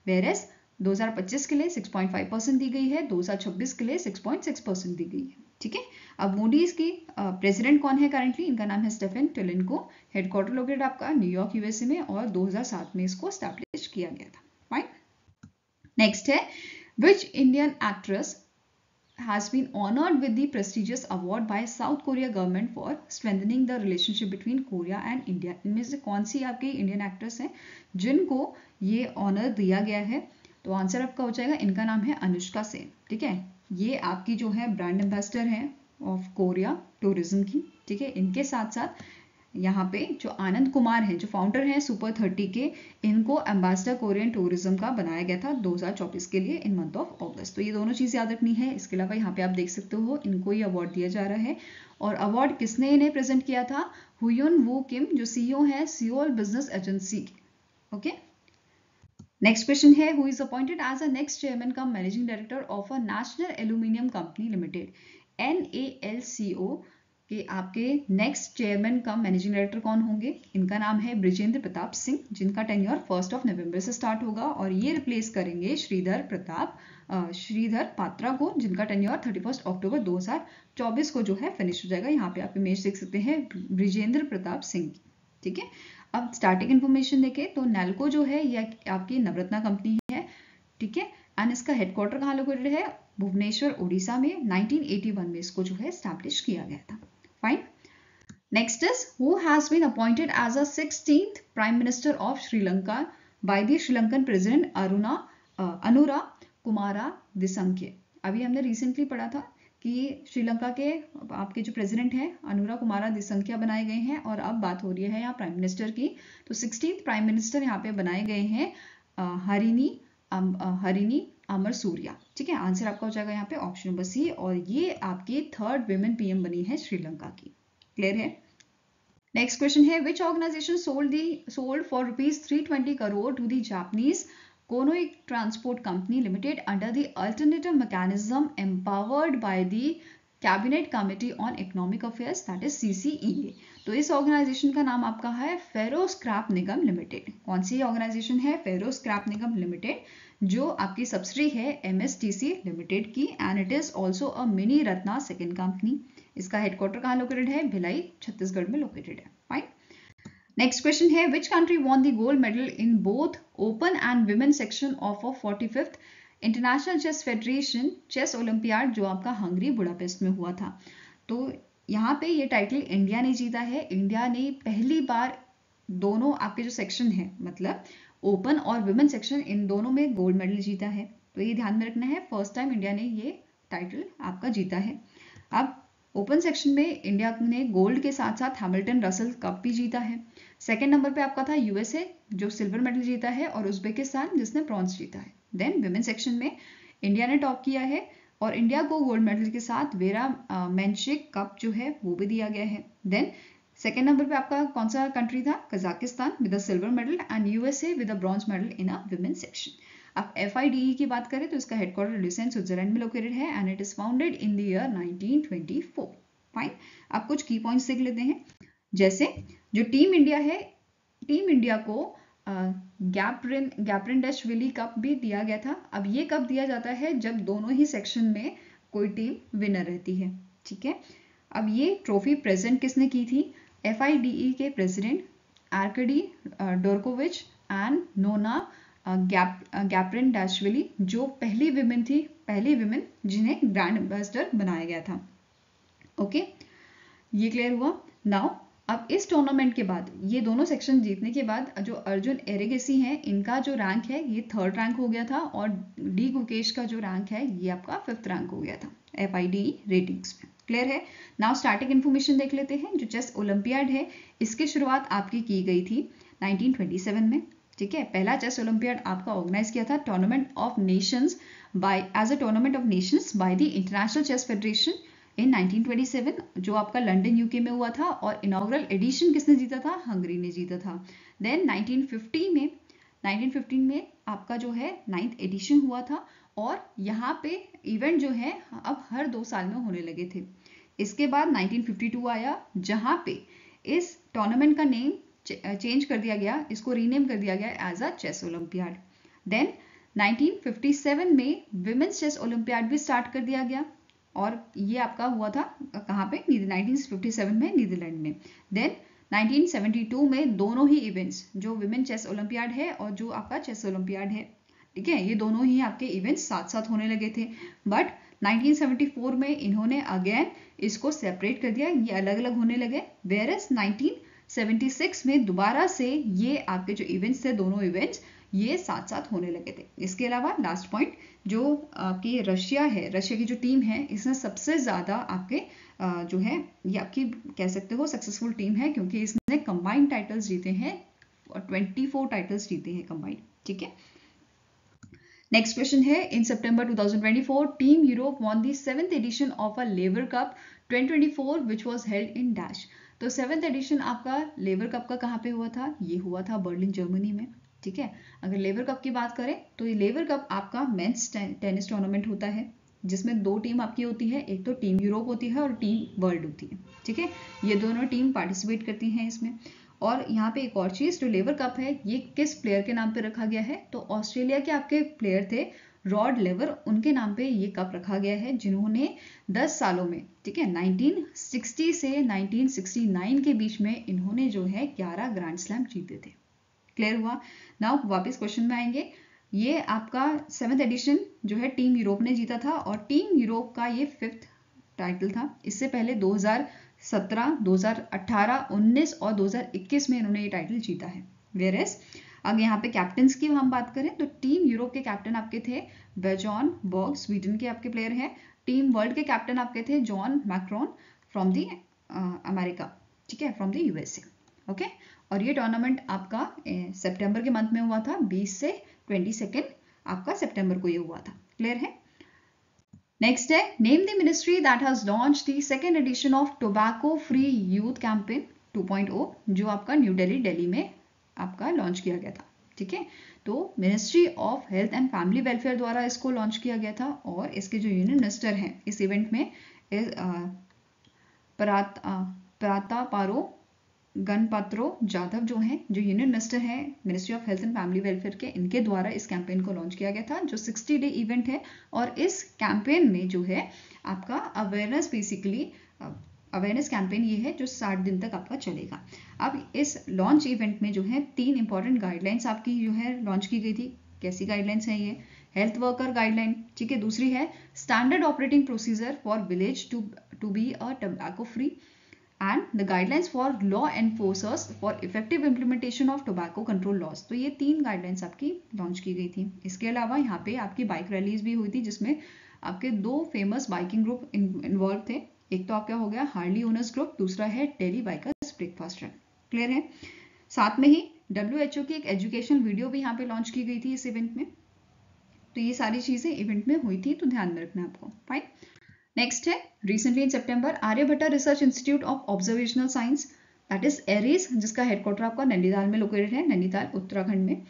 S1: वेयरएज 2025 के लिए 6.5% दी गई है, 2026 के लिए 6.6% दी गई है। ठीक है, अब मूडीज की प्रेसिडेंट कौन है करंटली? इनका नाम है स्टेफन टिलेनको। हेडक्वार्टर लोकेटेड आपका न्यूयॉर्क यूएसए में और 2007 में इसको स्टैब्लिश किया गया था। फाइन। नेक्स्ट है which Indian actress has been honored with the prestigious award by South Korea government for strengthening the relationship between Korea and India? इनमें से कौन सी आपकी इंडियन एक्ट्रेस हैं जिनको ये ऑनर दिया गया है? तो आंसर आपका हो जाएगा, इनका नाम है अनुष्का सेन। ठीक है, ये आपकी जो है ब्रांड एम्बेसडर है ऑफ कोरिया टूरिज्म की। ठीक है, इनके साथ साथ यहाँ पे जो आनंद कुमार हैं जो फाउंडर हैं सुपर 30 के, इनको एम्बेसडर कोरियन टूरिज्म का बनाया गया था 2024 के लिए इन मंथ ऑफ अगस्त। तो ये दोनों चीज़ याद रखनी है। इसके अलावा यहाँ पे आप देख सकते हो इनको ये अवार्ड दिया जा रहा है और अवार्ड किसने इन्हें प्रेजेंट किया था? हुयुन वू किम जो CEO है सियोल बिजनेस एजेंसी के। ओके, नेक्स्ट क्वेश्चन है who is appointed as a next chairman cum managing director of a national aluminium company limited? NALCO कि आपके next chairman cum managing director कौन होंगे? इनका नाम है ब्रिजेंद्र प्रताप सिंह, जिनका टेन्योर 1 नवंबर से स्टार्ट होगा और ये रिप्लेस करेंगे श्रीधर पात्रा को, जिनका टेन्योर 31 अक्टूबर 2024 को जो है फिनिश हो जाएगा। यहाँ पे आप इमेज देख सकते हैं ब्रिजेंद्र प्रताप सिंह। ठीक है, अब स्टार्टिंग इन्फॉर्मेशन देखें तो नैल्को जो है ये आपकी नवरत्ना कंपनी है। ठीक है, एंड इसका हेडक्वार्टर कहाँ लोकेटेड है? भुवनेश्वर उड़ीसा में। 1981 में इसको जो है स्टैब्लिश किया गया था। Fine. Next is who has been appointed as a 16th Prime Minister of Sri Lanka by the Sri Lankan President Anura Kumara Disankhya? अभी हमने रिसेंटली पढ़ा था कि श्रीलंका के आपके जो प्रेसिडेंट हैं अनुरा कुमारा दिसंख्या बनाए गए हैं और अब बात हो रही है यहाँ प्राइम मिनिस्टर की। तो 16th प्राइम मिनिस्टर यहाँ पे बनाए गए हैं हरिनी अमर सूर्या। ठीक है, आंसर आपका हो जाएगा यहाँ पे ऑप्शन नंबर सी और ये आपकी 3rd विमेन PM बनी है श्रीलंका की। क्लियर है? नेक्स्ट क्वेश्चन है which organisation sold for ₹320 crore to the Japanese Konoike transport company limited under the alternative mechanism empowered by the cabinet committee on economic affairs that is CCEA? तो इस organisation का नाम आपका है फेरो स्क्रैप निगम limited. कौन सी organisation है? फेरो scrap निगम limited, जो आपकी सब्सिडी है MSTC लिमिटेड की and it is also a mini Ratna second company. इसका हेडक्वार्टर कहाँ लोकेटेड है? भिलाई छत्तीसगढ़ में लोकेटेड है। फाइन। नेक्स्ट क्वेश्चन है which country won the gold medal in both open and women section of 45th international chess federation chess olympiad जो आपका Hungary Budapest में हुआ था? तो यहाँ पे ये टाइटल इंडिया ने जीता है। इंडिया ने पहली बार दोनों आपके जो सेक्शन है मतलब ओपन और विमेन सेक्शन इन दोनों में गोल्ड मेडल जीता है। तो ये ध्यान में रखना है, फर्स्ट टाइम इंडिया ने ये टाइटल आपका जीता है। अब ओपन सेक्शन में इंडिया ने गोल्ड के साथ साथ हैमिल्टन रसल कप भी जीता है। सेकेंड नंबर पे आपका था USA जो सिल्वर मेडल जीता है और उज्बेकिस्तान जिसने ब्रॉन्ज जीता है। देन विमेन सेक्शन में इंडिया ने टॉप किया है और इंडिया को गोल्ड मेडल के साथ वेरा मेंशिक कप जो है वो भी दिया गया है। देन सेकेंड नंबर पे आपका कौन सा कंट्री था? Kazakhstan with a silver medal and USA with a bronze medal in a women section. अब FIDE की बात करें तो इसका हेडक्वार्टर लुसेन स्विट्जरलैंड में लोकेटेड है and it is founded in the year 1924। Fine, अब कुछ की पॉइंट्स देख लेते हैं। जैसे जो टीम इंडिया है, टीम इंडिया को गैप्रिन-डैशविली कप भी दिया गया था। अब ये कप दिया जाता है जब दोनों ही सेक्शन में कोई टीम विनर रहती है, ठीक है। अब ये ट्रॉफी प्रेजेंट किसने की थी? FIDE के प्रेसिडेंट आर्कडी डोरकोविच एंड नोना गैप्रिन-डैशविली, जो पहली विमेन जिन्हें ग्रैंड एम्बेसडर बनाया गया था। ओके, ये क्लियर हुआ। नाउ अब इस टूर्नामेंट के बाद, ये दोनों सेक्शन जीतने के बाद, जो अर्जुन एरिगेसी हैं, इनका जो रैंक है ये 3rd रैंक हो गया था और डी गुकेश का जो रैंक है ये आपका 5th रैंक हो गया था FIDE रेटिंग्स में। क्लियर है। नाउ स्टार्टिंग इन्फॉर्मेशन देख लेते हैं। जो चेस ओलंपियाड है इसकी शुरुआत आपकी की गई थी 1927 में, ठीक है। पहला चेस ओलंपियाड आपका ऑर्गेनाइज किया था tournament of nations as a tournament of nations by the international chess federation in 1927, जो आपका लंदन यूके में हुआ था। और इनॉग्रल एडिशन किसने जीता था? हंगरी ने जीता था। देन 1915 में आपका जो है 9th एडिशन हुआ था और यहाँ पे इवेंट जो है अब हर 2 साल में होने लगे थे। इसके बाद 1952 आया जहाँ पे इस टूर्नामेंट का नेम चेंज कर दिया गया, इसको रीनेम कर दिया गया as a chess olympiad. Then 1957 में विमेंस चेस ओलंपियाड भी स्टार्ट कर दिया गया और ये आपका हुआ था कहाँ पे? 1957 में नीदरलैंड में। देन 1972 में दोनों ही इवेंट्स, जो विमेन चेस ओलंपियाड है और जो आपका चेस ओलंपियाड है, ठीक है, ये दोनों ही आपके इवेंट्स साथ साथ होने लगे थे। बट 1974 में इन्होंने अगेन इसको सेपरेट कर दिया, ये अलग अलग होने लगे। वेयरएस 1976 में दोबारा से ये आपके जो इवेंट्स थे, दोनों इवेंट्स ये साथ साथ होने लगे थे। इसके अलावा लास्ट पॉइंट, जो आपकी रशिया है, रशिया की जो टीम है, इसने सबसे ज्यादा आपके जो है ये आपकी कह सकते हो सक्सेसफुल टीम है, क्योंकि इसने कंबाइंड टाइटल्स जीते हैं और 24 टाइटल्स जीते हैं कंबाइंड, ठीक है। नेक्स्ट क्वेश्चन है, in September 2024 team Europe won the 7th edition of a लेबर cup 2024 which was held in dash. तो 7th एडिशन आपका लेबर कप का कहाँ पे हुआ था? ये हुआ था बर्लिन जर्मनी में, ठीक है। अगर लेबर कप की बात करें तो ये लेबर कप आपका मेंस टेनिस टूर्नामेंट होता है जिसमें 2 टीम आपकी होती है, एक तो टीम यूरोप होती है और टीम वर्ल्ड होती है, ठीक है। ये दोनों टीम पार्टिसिपेट करती हैं इसमें। और यहाँ पे एक और चीज, जो लेबर कप है ये किस प्लेयर के नाम पे रखा गया है? तो ऑस्ट्रेलिया के आपके प्लेयर थे रॉड लेवर, उनके नाम पे ये कप रखा गया है, जिन्होंने 10 सालों में, ठीक है, 1960 से 1969 के बीच में इन्होंने जो है 11 ग्रैंड स्लैम जीते थे। क्लियर हुआ। नाउ वापस क्वेश्चन में आएंगे। ये आपका 7th एडिशन जो है टीम यूरोप ने जीता था और टीम यूरोप का ये 5th टाइटल था। इससे पहले 2017, 2018, 19 और 2021 में इन्होंने ये टाइटल जीता है। वेयरएस अगर यहाँ पे कैप्टन्स की हम बात करें तो टीम यूरोप के कैप्टन आपके थे बेजॉन बॉग, स्वीडन के आपके प्लेयर हैं। टीम वर्ल्ड के कैप्टन आपके थे John Macron from the America, ठीक है, फ्रॉम द USA, ओके। और ये टूर्नामेंट आपका सितंबर के मंथ में हुआ था, 20 से 22 आपका सितंबर को ये हुआ था। क्लियर है। नेक्स्ट है, name the ministry that has launched the 2nd edition of tobacco free youth campaign 2.0, जो आपका न्यू दिल्ली में आपका लॉन्च किया गया था, ठीक है। तो ministry of health and family welfare द्वारा इसको लॉन्च किया गया था और इसके जो यूनियन मिनिस्टर हैं इस इवेंट में प्रातापारो गणपत्रो जाधव जो हैं, जो यूनियन मिनिस्टर हैं ministry of health and family welfare के, इनके द्वारा इस कैंपेन को लॉन्च किया गया था, जो 60 डे इवेंट है। और इस कैंपेन में जो है आपका अवेयरनेस, बेसिकली अवेयरनेस कैंपेन ये है जो 60 दिन तक आपका चलेगा। अब इस लॉन्च इवेंट में जो है 3 इंपॉर्टेंट गाइडलाइंस आपकी जो है लॉन्च की गई थी। कैसी गाइडलाइंस है ये? हेल्थ वर्कर गाइडलाइन, ठीक है। दूसरी है standard operating procedure for village to be a tobacco free and the guidelines for law enforcers for effective implementation of tobacco control laws. तो ये 3 गाइडलाइंस आपकी लॉन्च की गई थी। इसके अलावा यहाँ पे आपकी बाइक रैलीज भी हुई थी, जिसमें आपके 2 फेमस बाइकिंग ग्रुप इन्वॉल्व थे। एक तो आपका हो गया हार्ली ओनर्स ग्रुप, दूसरा है daily bikers breakfast run. Clear है। साथ में ही WHO की एक एजुकेशन वीडियो भी यहाँ पे लॉन्च की गई थी इस इवेंट में। तो ये सारी चीजें इवेंट में हुई थी, तो ध्यान में रखना आपको। फाइन। नेक्स्ट है, recently in September Aryabhatta research institute of observational science that is ARIES, जिसका हेडक्वार्टर आपका नैनीताल में लोकेटेड है, नैनीताल उत्तराखंड में।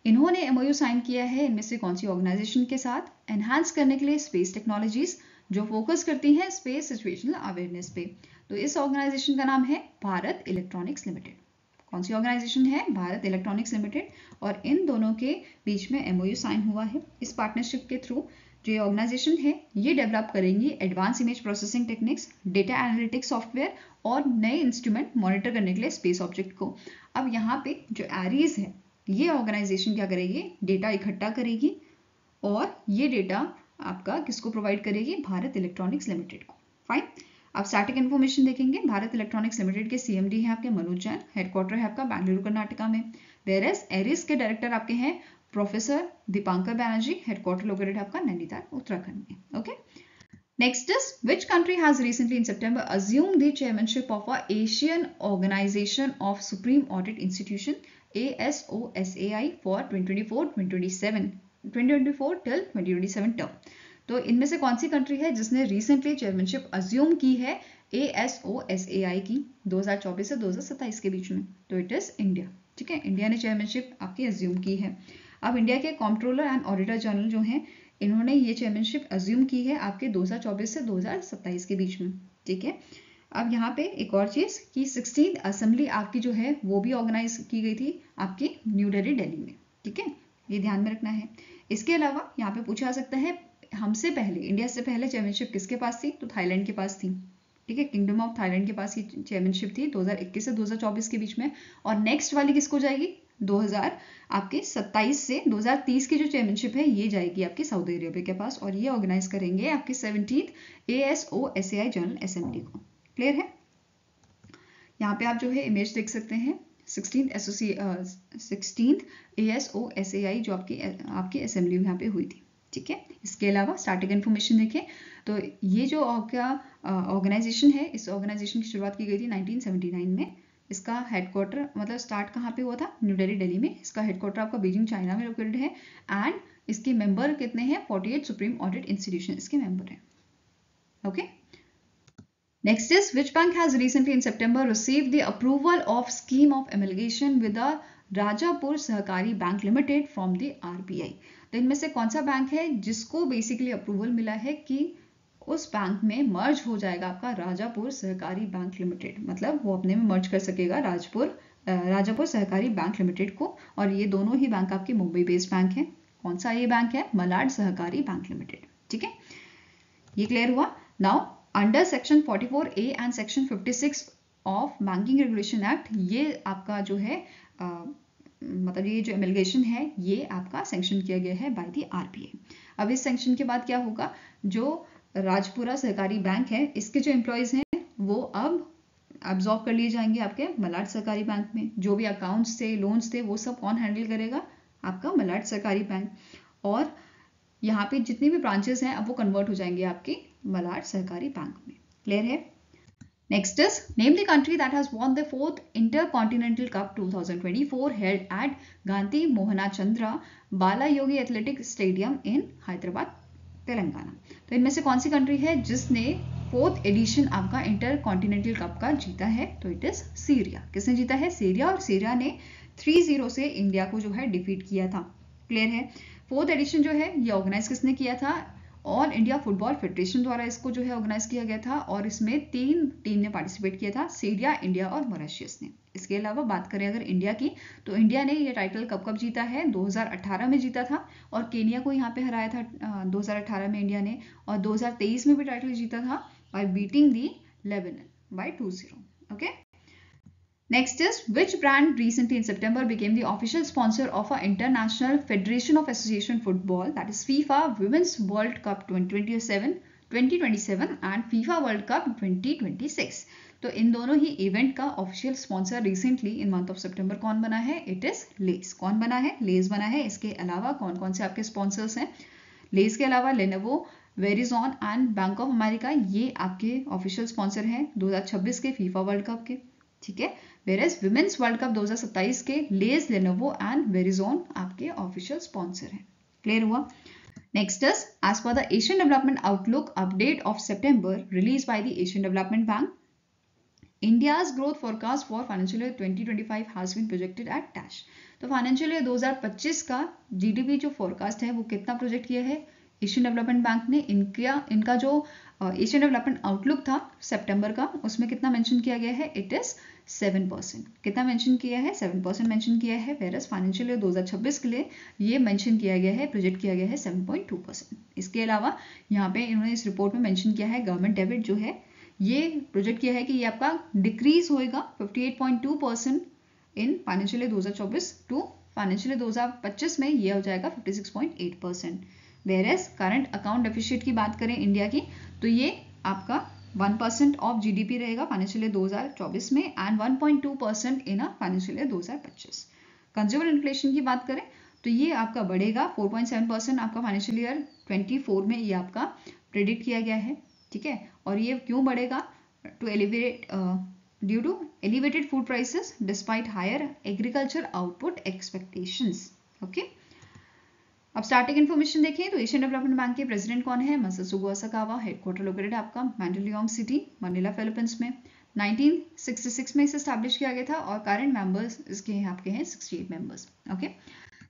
S1: इन्होंने एमओयू साइन किया है इनमें से कौन सी ऑर्गेनाइजेशन के साथ? एनहांस करने के लिए स्पेस टेक्नोलॉजीज जो फोकस करती हैं स्पेस सिचुएशनल अवेयरनेस पे। तो इस ऑर्गेनाइजेशन का नाम है भारत इलेक्ट्रॉनिक्स लिमिटेड। कौन सी ऑर्गेनाइजेशन है? Bharat electronics limited. और इन दोनों के बीच में एमओयू साइन हुआ है। इस पार्टनरशिप के थ्रू जो ये ऑर्गेनाइजेशन है ये डेवलप करेंगी advance image processing techniques, data analytics software और नए इंस्ट्रूमेंट मॉनिटर करने के लिए स्पेस ऑब्जेक्ट को। अब यहाँ पे जो एरीज है ये ऑर्गेनाइजेशन क्या करेगी? डेटा इकट्ठा करेगी और ये डेटा आपका किसको प्रोवाइड करेगी? भारत इलेक्ट्रॉनिक्स लिमिटेड को। फाइन। अब स्टैटिक इन्फॉर्मेशन देखेंगे। भारत इलेक्ट्रॉनिक्स लिमिटेड के सीएमडी है आपके मनोज जैन, हेडक्वार्टर है आपका बेंगलुरु कर्नाटका में। वेयरएस एरिस के डायरेक्टर आपके हैं professor Dipankar Banerjee, headquarter located है आपका नैनीताल उत्तराखंड में। Okay, next is which country has recently in September assumed the chairmanship of a Asian Organization of Supreme Audit Institution ASOSAI for 2024-2027 till 2027 term। तो इनमें से कौन सी कंट्री है जिसने रिसेंटली चेयरमैनशिप अज्यूम की है ASOSAI की 2024 से 2027 के बीच में? तो इट इज इंडिया। ठीक है, इंडिया ने चेयरमैनशिप आपकी अज्यूम की है। अब इंडिया के कंट्रोलर एंड ऑडिटर जनरल जो हैं इन्होंने ये चेयरमैनशिप अज्यूम की है आपके 2024 से 2027 के बीच में। ठीक है, अब यहाँ पे एक और चीज कि 16th असेंबली आपकी जो है वो भी ऑर्गेनाइज की गई थी आपकी न्यू दिल्ली में। ठीक है, ये ध्यान में रखना है। इसके अलावा यहाँ पे पूछा जा सकता है हमसे पहले, इंडिया से पहले चेयरमैनशिप किसके पास थी? तो थाईलैंड के पास थी। ठीक है, किंगडम ऑफ थाईलैंड के पास ये चेयरमैनशिप थी 2021 से 2024 के बीच में। और नेक्स्ट वाली किसको जाएगी? 2027 से 2030 की जो चेयरमैनशिप है ये जाएगी आपकी सऊदी अरेबिया के पास और ये ऑर्गेनाइज करेंगे आपकी 17th ASOSAI जनरल असेंबली को। क्लियर है? यहाँ पे आप जो है इमेज देख सकते हैं 16th ASOSAI जो आपकी असेंबली यहाँ पे हुई थी। ठीक है, इसके अलावा स्टार्टिंग इन्फॉर्मेशन देखें तो ये जो आपका ऑर्गेनाइजेशन है इस ऑर्गेनाइजेशन की शुरुआत की गई थी 1979 में। इसका हेडक्वार्टर मतलब स्टार्ट कहाँ पे हुआ था? न्यू दिल्ली में। इसका हेडक्वार्टर आपका बीजिंग चाइना में लोकेटेड है एंड इसके मेंबर कितने हैं? 48 सुप्रीम ऑडिट इंस्टीट्यूशन इसके मेंबर हैं। Okay, next is which bank has recently in September received the approval of scheme of amalgamation with the Rajapur Sahakari bank limited from the RBI। तो इनमें से कौन सा बैंक है जिसको बेसिकली अप्रूवल मिला है कि उस बैंक में मर्ज हो जाएगा आपका राजापुर सहकारी बैंक लिमिटेड, मतलब वो अपने में मर्ज कर सकेगा राजापुर सहकारी बैंक लिमिटेड को। और ये दोनों ही बैंक आपके मुंबई बेस्ड बैंक है। कौन सा ये बैंक है? मलाड सहकारी बैंक लिमिटेड। ठीक है, ये क्लियर हुआ। Now under section 44A and section 56 of banking regulation act ये आपका जो है मतलब ये जो एमलगेशन है ये आपका सैंक्शन किया गया है बाय द RBI। अब इस सैंक्शन के बाद क्या होगा? जो राजपुरा सहकारी बैंक है इसके जो एम्प्लॉयज हैं वो अब एब्जॉर्ब कर लिए जाएंगे आपके मलाड सहकारी बैंक में। जो भी अकाउंट्स थे, लोन्स थे, वो सब कौन हैंडल करेगा? आपका मलाड सहकारी बैंक। और यहाँ पे जितनी भी ब्रांचेस हैं अब वो कन्वर्ट हो जाएंगे आपके मलाड सहकारी बैंक में। क्लियर है? Next is name the country that has won the 4th Intercontinental Cup 2024 held at Gandhi Mohanachandra Balayogi Athletic Stadium in Hyderabad, Telangana. तो इनमें से कौन सी कंट्री है जिसने 4th एडिशन आपका इंटर कॉन्टिनेंटल कप का जीता है? तो इट इज सीरिया। किसने जीता है? सीरिया। और सीरिया ने 3-0 से इंडिया को जो है डिफीट किया था। क्लियर है? 4th एडिशन जो है ये ऑर्गेनाइज किसने किया था? ऑल इंडिया फुटबॉल फेडरेशन द्वारा इसको जो है ऑर्गेनाइज किया गया था और इसमें 3 टीम ने पार्टिसिपेट किया था, सीरिया, इंडिया और मॉरिशस ने। इसके अलावा बात करें अगर इंडिया की तो इंडिया ने ये टाइटल कब जीता है? 2018 में जीता था और केनिया को यहाँ पे हराया था 2018 में इंडिया ने। और 2023 में भी टाइटल जीता था by beating the Lebanon by 2-0। ओके, Next is which brand recently in September became the official sponsor of a International Federation of Association Football, that is FIFA Women's World Cup 2027 and FIFA World Cup 2026। तो इन दोनों ही event का official sponsor recently in month of September कौन बना है? It is Lay's. कौन बना है? लेस बना है। इसके अलावा कौन कौन से आपके स्पॉन्सर्स हैं? लेस के अलावा Lenovo, Verizon and bank of America ये आपके ऑफिशियल स्पॉन्सर हैं 2026 के फीफा वर्ल्ड कप के। ठीक है, वेरेस विमेन्स वर्ल्ड कप 2027 के लेस, लेनोवो एंड वेरिजॉन आपके ऑफिशियल स्पॉन्सर हैं। क्लियर हुआ? Next is as per the Asian development outlook update of September release by the Asian development bank, India's growth forecast for financial year 2025 has been projected at dash। तो financial year 2025 का GDP जो forecast है वो कितना project किया है Asian development bank ने? इनका जो एशियन डेवलपमेंट आउटलुक था सितंबर का, उसमें कितना मेंशन किया गया है? It is 7%। कितना मेंशन किया है? 7% मेंशन किया है। वेरस फाइनेंशियल ईयर 2026 के लिए ये मेंशन किया गया है, प्रोजेक्ट किया गया है 7.2%। इसके अलावा यहाँ पे इन्होंने इस रिपोर्ट में मेंशन किया है गवर्नमेंट डेबिट जो है ये प्रोजेक्ट किया है कि ये आपका डिक्रीज होएगा 58.2% in financial year 2024 to financial year 2025 में ये हो जाएगा 56.8%। वेरस करंट अकाउंट डेफिसिट की बात करें इंडिया की, तो ये आपका 1% ऑफ जीडीपी रहेगा फाइनेंशियल ईयर 2024 में and 1.2% in financial year 2025। Consumer inflation की बात करें तो ये आपका बढ़ेगा 4.7% आपका फाइनेंशियल ईयर 24 में ये आपका प्रेडिक्ट किया गया है, ठीक है। और ये क्यों बढ़ेगा? Due to elevated food prices despite higher agriculture output expectations. Okay, अब स्टार्टिंग इन्फॉर्मेशन देखें तो एशियन डेवलपमेंट बैंक के प्रेसिडेंट कौन है? मासात्सुगो असाकावा। हेडक्वार्टर लोकेटेड आपका मैंडलियोंग सिटी, मनीला, फिलीपींस में। 1966 में इसे स्टैब्लिश किया गया था और करंट मेंबर्स इसके हैं आपके हैं 68 मेंबर्स। ओके,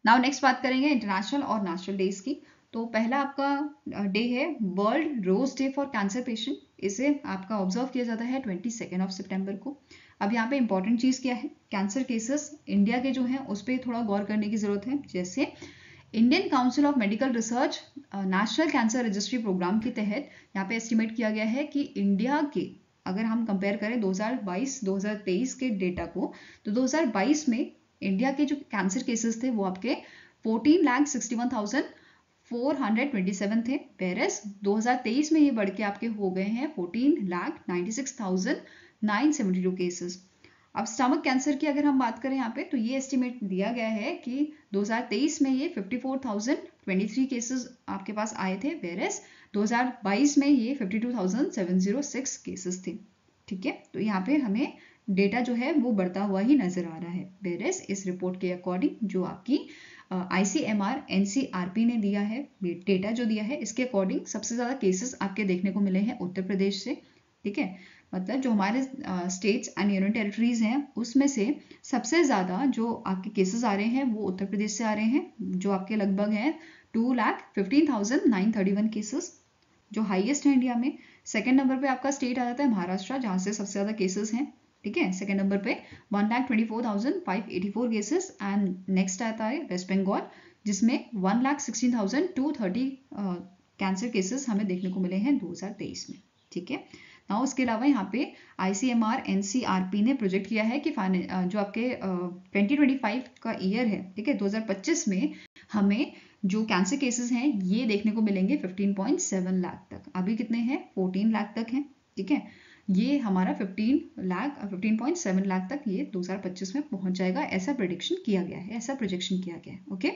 S1: नाउ नेक्स्ट बात करेंगे इंटरनेशनल और नेशनल डेज की। तो पहला आपका डे है world rose day for cancer patient. इसे आपका ऑब्जर्व किया जाता है 22 सितंबर को। अब यहाँ पे इंपॉर्टेंट चीज क्या है? कैंसर केसेस इंडिया के जो हैं उस पर थोड़ा गौर करने की जरूरत है। जैसे Indian council of medical research national cancer registry programme के तहत यहाँ पे एस्टिमेट किया गया है कि इंडिया के अगर हम कंपेयर करें 2022-2023 के डेटा को, तो 2022 में इंडिया के जो कैंसर केसेस थे वो आपके 14,61,427 थे। वेरस 2023 में ये बढ़ के आपके हो गए हैं 14,96,972 केसेस। अब स्टमक कैंसर की अगर हम बात करें यहाँ पे, तो ये एस्टिमेट दिया गया है कि 2023 में ये 54,023 केसेस आपके पास आए थे, वेरस 2022 में ये 52,706 केसेस थे, ठीक है। तो यहाँ पे हमें डेटा जो है वो बढ़ता हुआ ही नजर आ रहा है। वेरस इस रिपोर्ट के अकॉर्डिंग जो आपकी ICMR NCRP ने दिया है डेटा जो दिया है, इसके अकॉर्डिंग सबसे ज्यादा केसेस आपके देखने को मिले हैं उत्तर प्रदेश से, ठीक है। मतलब जो हमारे स्टेट्स एंड यूनियन टेरिटरीज हैं उसमें से सबसे ज़्यादा जो आपके केसेस आ रहे हैं वो उत्तर प्रदेश से आ रहे हैं, जो आपके लगभग हैं 2,15,931 केसेस, जो हाईएस्ट है इंडिया में। सेकंड नंबर पे आपका स्टेट आ जाता है महाराष्ट्र, जहाँ से सबसे ज़्यादा केसेस हैं, ठीक है। सेकंड नंबर पे 1,24,584 केसेस एंड नेक्स्ट आता है वेस्ट बंगाल, जिसमें 1,16,230 कैंसर केसेस हमें देखने को मिले हैं 2023 में, ठीक है। नाउ उसके अलावा यहाँ पे ICMR NCRP ने प्रोजेक्ट किया है कि जो आपके 2025 का ईयर है, ठीक है, 2025 में हमें जो कैंसर केसेस हैं ये देखने को मिलेंगे 15.7 लाख तक। अभी कितने हैं? 14 लाख तक हैं, ठीक है। ये हमारा 15.7 लाख तक ये 2025 में पहुंच जाएगा, ऐसा प्रेडिक्शन किया गया है, ऐसा प्रोजेक्शन किया गया है। Okay,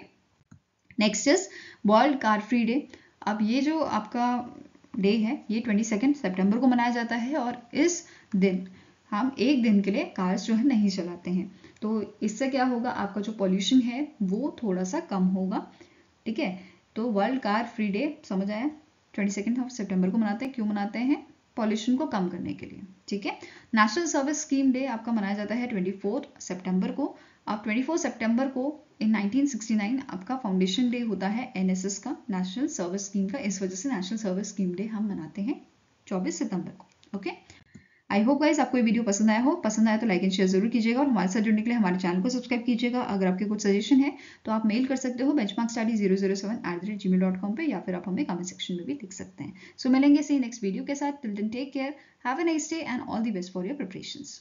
S1: next is world car free day. अब ये जो आपका डे है ये 22 सितंबर को मनाया जाता है और इस दिन हम एक दिन के लिए कार्स जो है नहीं चलाते हैं। तो इससे क्या होगा? आपका जो पॉल्यूशन है वो थोड़ा सा कम होगा, ठीक है। तो वर्ल्ड कार फ्री डे समझ आया, 22 सितंबर को मनाते हैं। क्यों मनाते हैं? पॉल्यूशन को कम करने के लिए, ठीक है। नेशनल सर्विस स्कीम डे आपका मनाया जाता है 24 सितंबर को। अब 24 सितंबर को इन 1969 आपका फाउंडेशन डे होता है NSS का, नेशनल सर्विस स्कीम का। इस वजह से नेशनल सर्विस स्कीम डे हम मनाते हैं 24 सितंबर को। ओके, आई होप गाइस आपको ये वीडियो पसंद आया हो। पसंद आया तो लाइक एंड शेयर जरूर कीजिएगा और हमारे साथ जुड़ने के लिए हमारे चैनल को सब्सक्राइब कीजिएगा। अगर आपके कुछ सजेशन है तो आप मेल कर सकते हो benchmarkstudy007@gmail.com पे, या फिर आप हमें कमेंट सेक्शन में भी लिख सकते हैं। सो मिलेंगे सी नेक्स्ट वीडियो के साथ। Till then take care, have a nice day and all the best for your preparations.